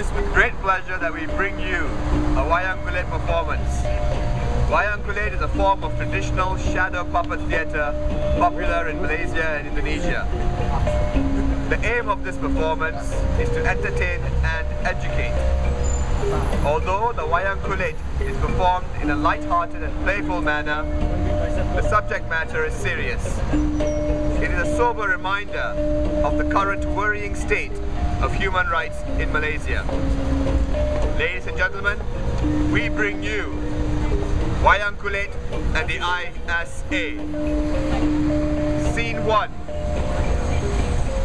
is with great pleasure that we bring you a Wayang Kulit performance. Wayang Kulit is a form of traditional shadow puppet theatre popular in Malaysia and Indonesia. The aim of this performance is to entertain and educate. Although the Wayang Kulit is performed in a light-hearted and playful manner, the subject matter is serious. It is a sober reminder of the current worrying state of human rights in Malaysia. Ladies and gentlemen, we bring you Wayang Kulit and the ISA. Scene 1.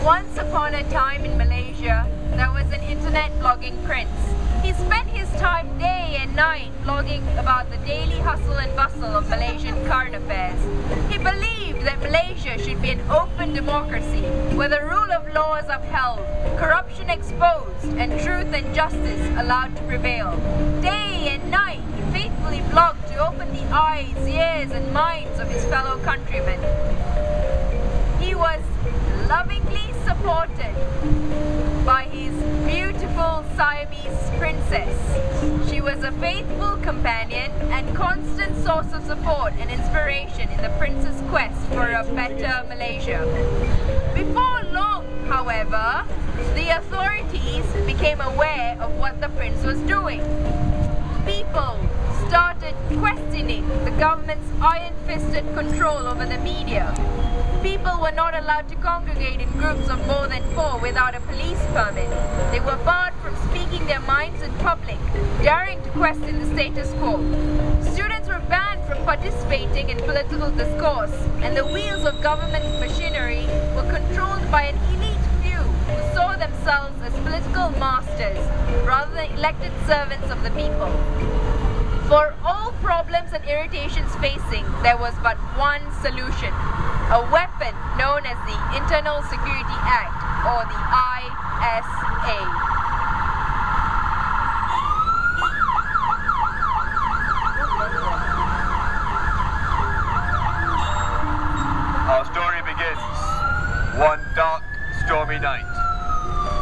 Once upon a time in Malaysia, there was an internet blogging prince. He spent his time day and night blogging about the daily hustle and bustle of Malaysian current affairs. He believed that Malaysia should be an open democracy where the rule of law is upheld, corruption exposed, and truth and justice allowed to prevail. Day and night, he faithfully blogged to open the eyes, ears, and minds of his fellow countrymen. He was lovingly supported by his beautiful Siamese princess. She was a faithful companion and constant source of support and inspiration in the prince's quest for a better Malaysia. Before long, however, the authorities became aware of what the prince was doing. People started questioning the government's iron-fisted control over the media. People were not allowed to congregate in groups of more than 4 without a police permit. They were barred from speaking their minds in public, daring to question the status quo. Students were banned from participating in political discourse, and the wheels of government machinery were controlled by an elite few who saw themselves as political masters rather than elected servants of the people. For all problems and irritations facing, there was but one solution. A weapon known as the Internal Security Act, or the ISA. Our story begins one dark, stormy night.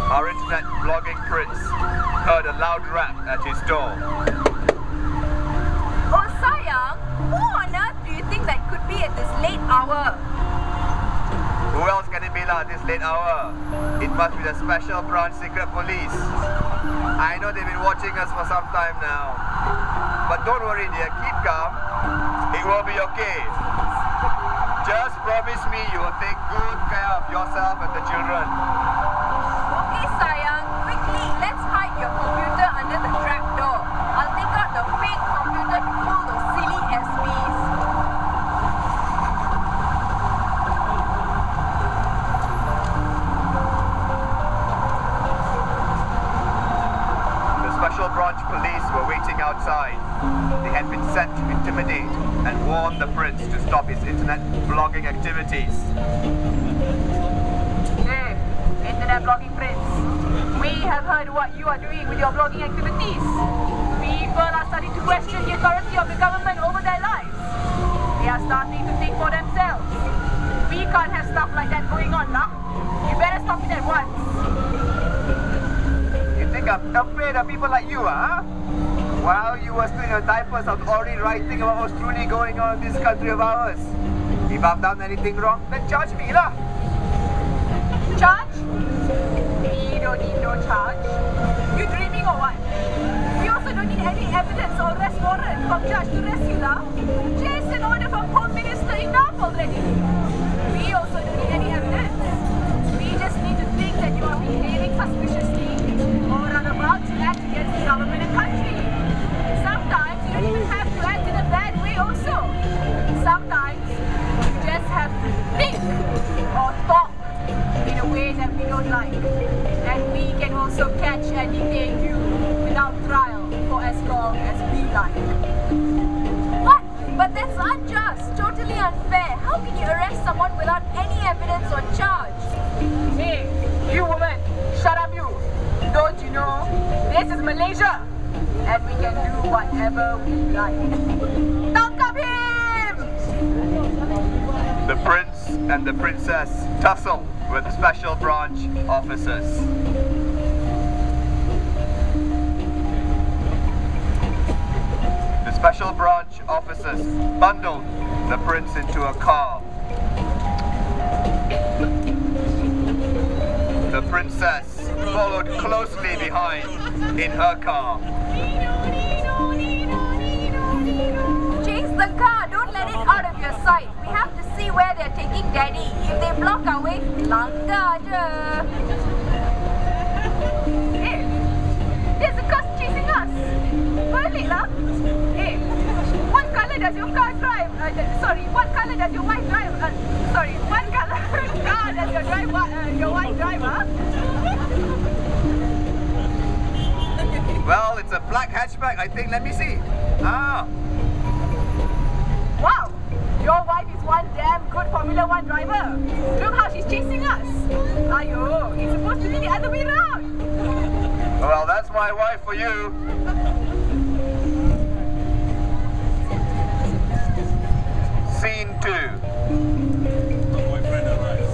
Our internet blogging prince heard a loud rap at his door. Oh sayang, who on earth do you think that could be at this late hour? Who else can it be at this late hour? It must be the Special Branch Secret Police. I know they've been watching us for some time now. But don't worry dear, keep calm. It will be okay. Just promise me you will take good care of yourself and the children. Okay sayang, quickly, let's hide your computer under the trapdoor. I'll take out the fake computer to fool those silly SPs. Special Branch Police were waiting outside. They had been sent to intimidate and warn the prince to stop his internet blogging activities. Hey, internet blogging prince. We have heard what you are doing with your blogging activities. People are starting to question the authority of the government over their lives. They are starting to think for themselves. We can't have stuff like that going on now. You better stop it at once. You think I'm afraid of people like you, huh? While you were still in your diapers, I was already writing about what's truly going on in this country of ours. If I've done anything wrong, then charge me lah. Charge? We don't need no charge. You dreaming or what? We also don't need any evidence or arrest warrant from judge to arrest you lah. Just an order from Home Minister enough already. We also don't need any evidence. We just need to think that you are behaving suspiciously or are about to act against the government and country. Sometimes you don't even have to act in a bad way also. Sometimes you just have to think or talk in a way that we don't like. And we can also catch and detain you without trial for as long as we like. What? But that's unjust, totally unfair. How can you arrest someone without any evidence or charge? Hey, you woman, shut up you. Don't you know, this is Malaysia, and we can do whatever we like. Tangkap him! The prince and the princess tussle with special branch officers. Special branch officers bundled the prince into a car. The princess followed closely behind in her car. Chase the car, don't let it out of your sight. We have to see where they're taking Daddy. If they block our way, langgar je. Hey, there's a car chasing us. Balik lah. Hey, what colour does your car drive? What colour does your wife drive? What colour car does your wife drive? Well, it's a black hatchback, I think. Let me see. Ah. Wow, your wife is one damn good Formula 1 driver. Look how she's chasing us. Ayo, it's supposed to be the other way around. Well, that's my wife for you. Scene 2. My boyfriend arrives.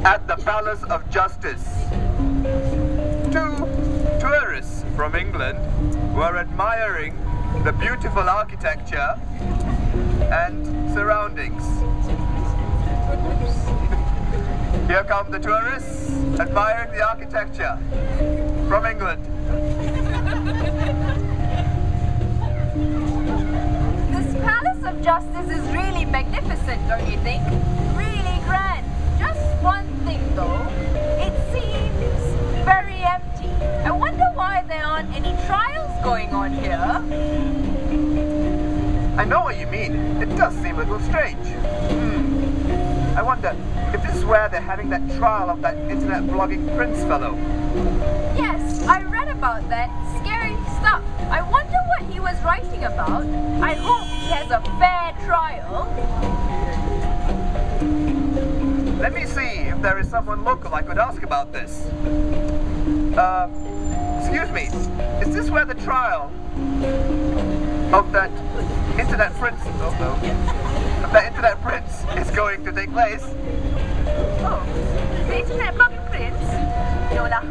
At the Palace of Justice, 2 tourists from England were admiring the beautiful architecture and surroundings. Here come the tourists admiring the architecture from England. This Palace of Justice is really magnificent, don't you think? Really grand. Just one thing though, it seems very empty. I wonder why there aren't any trials going on here. I know what you mean. It does seem a little strange. I wonder if this is where they're having that trial of that internet blogging prince fellow. Yes, I read about that. Scary stuff. I wonder what he was writing about. I hope he has a fair trial. Let me see if there is someone local I could ask about this. Excuse me, is this where the trial of that internet prince, is going to take place? Oh, the internet blogging prince? No lah,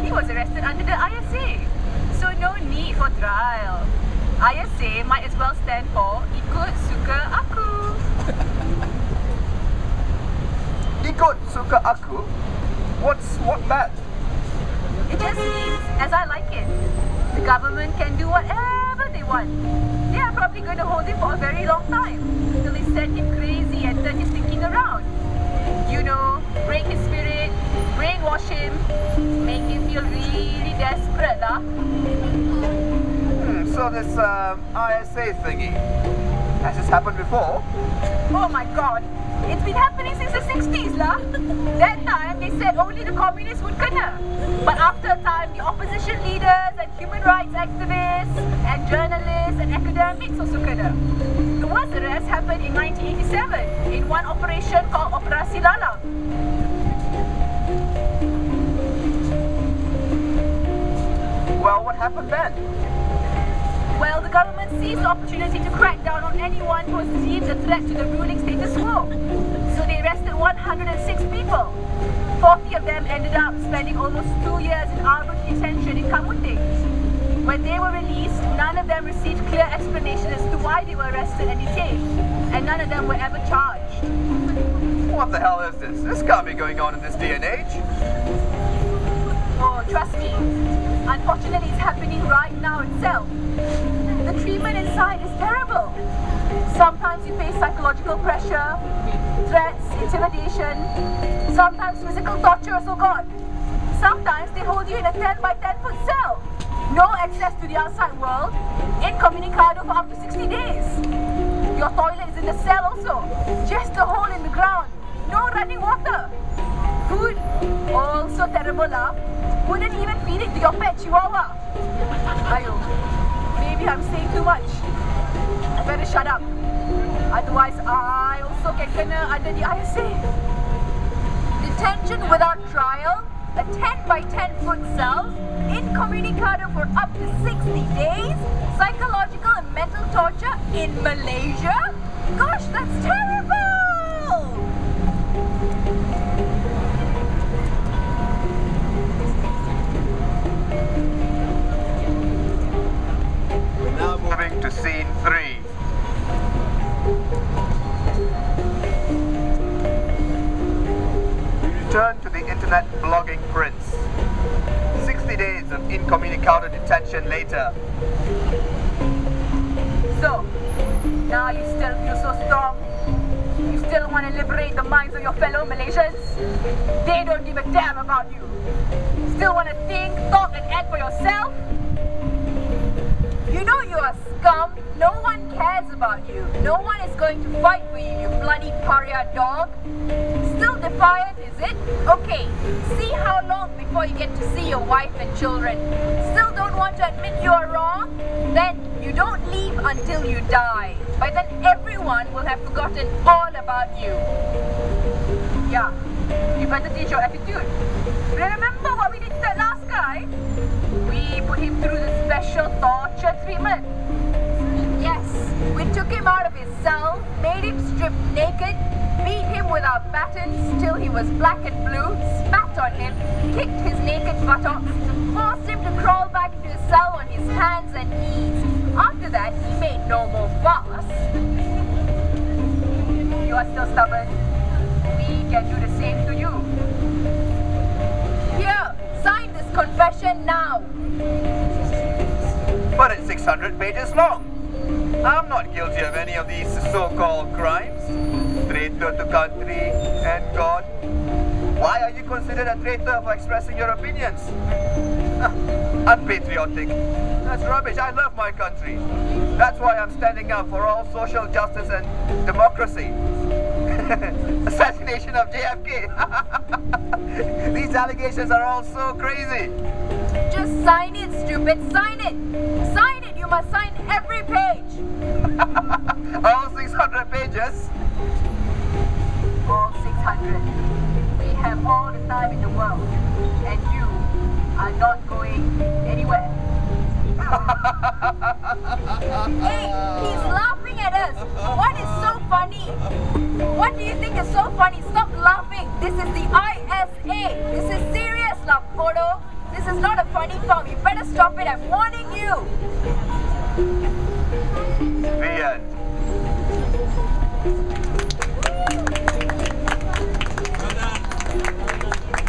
he was arrested under the ISA, so no need for trial. ISA might as well stand for Ikut Suka Aku. Ikut Suka Aku? What that? It just means, as I like it, the government can do whatever they want. They are probably going to hold him for a very long time, till they send him crazy and turn his thinking around. You know, break his spirit, brainwash him, make him feel really desperate lah. So this ISA thingy, has this happened before? Oh my god, it's been happening since the 60s lah. That time they said only the communists would kena. But after a time, the opposition leaders and human rights activists and journalists and academics also kena. The worst arrest happened in 1987 in one operation called Operasi Lalang. Well, what happened then? Well, the government seized the opportunity to crack down on anyone who was deemed a threat to the ruling status quo. So they arrested 106 people. 40 of them ended up spending almost 2 years in arbitrary detention in Kamuting. When they were released, none of them received clear explanation as to why they were arrested and detained, and none of them were ever charged. What the hell is this? This can't be going on in this day and age. Oh, trust me. Unfortunately, it's happening right now itself. The treatment inside is terrible. Sometimes you face psychological pressure, threats, intimidation, sometimes physical torture, so God. Sometimes they hold you in a 10 by 10 foot cell. No access to the outside world, incommunicado for up to 60 days. Your toilet is in the cell also, just a hole in the ground, no running water. Food, also terrible lah. Wouldn't even feed it to your pet chihuahua. Ayo, maybe I'm saying too much. I better shut up. Otherwise, I also can kena under the ISA. Detention without trial, a 10 by 10 foot cell, incommunicado for up to 60 days, psychological and mental torture in Malaysia? Gosh, that's terrible! internet blogging prince. 60 days of incommunicado detention later. So, now you still feel so strong? You still want to liberate the minds of your fellow Malaysians? They don't give a damn about you. Still want to think, talk and act for yourself? You know you are scum. No one cares about you. No one is going to fight for you, you bloody pariah dog. Still defiant, is it? Okay, see how long before you get to see your wife and children. Still don't want to admit you are wrong? Then you don't leave until you die. By then everyone will have forgotten all about you. Yeah, you better teach your attitude. Remember what we did to that last guy? We put him through the special torture treatment. Yes, we took him out of his cell, made him strip naked, beat him with our batons till he was black and blue, spat on him, kicked his naked buttocks, forced him to crawl back into his cell on his hands and knees. After that, he made no more fuss. You are still stubborn. We can do the same to you. Here, sign this confession now. But it's 600 pages long. I'm not guilty of any of these so-called crimes. Traitor to country and God. Why are you considered a traitor for expressing your opinions? Unpatriotic. That's rubbish. I love my country. That's why I'm standing up for all social justice and democracy. Assassination of JFK. These allegations are all so crazy. Just sign it, stupid. Sign it. Sign it. You must sign every page. All 600 pages? All 600. We have all the time in the world. And you are not going anywhere. Hey, he's laughing at us. What is so funny? What do you think is so funny? Stop laughing. This is the ISA. This is serious, Laporto. This is not a funny film. You better stop it. I'm warning you. The end.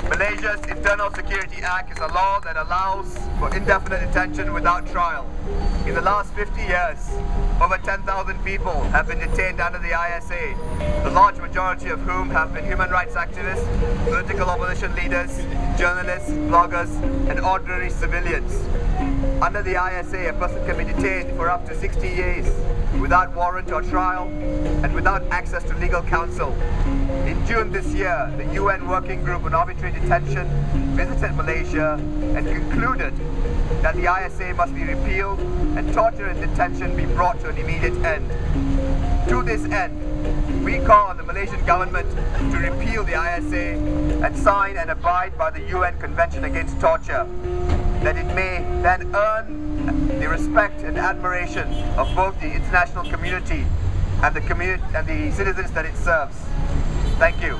Malaysia's Internal Security Act is a law that allows for indefinite detention without trial. In the last 50 years, over 10,000 people have been detained under the ISA, the large majority of whom have been human rights activists, political opposition leaders, journalists, bloggers, and ordinary civilians. Under the ISA, a person can be detained for up to 60 days without warrant or trial and without access to legal counsel. In June this year, the UN Working Group on Arbitrary Detention visited Malaysia and concluded that the ISA must be repealed and torture and detention be brought to an immediate end. To this end, we call on the Malaysian government to repeal the ISA and sign and abide by the UN Convention Against Torture, that it may then earn the respect and admiration of both the international community and the citizens that it serves. Thank you.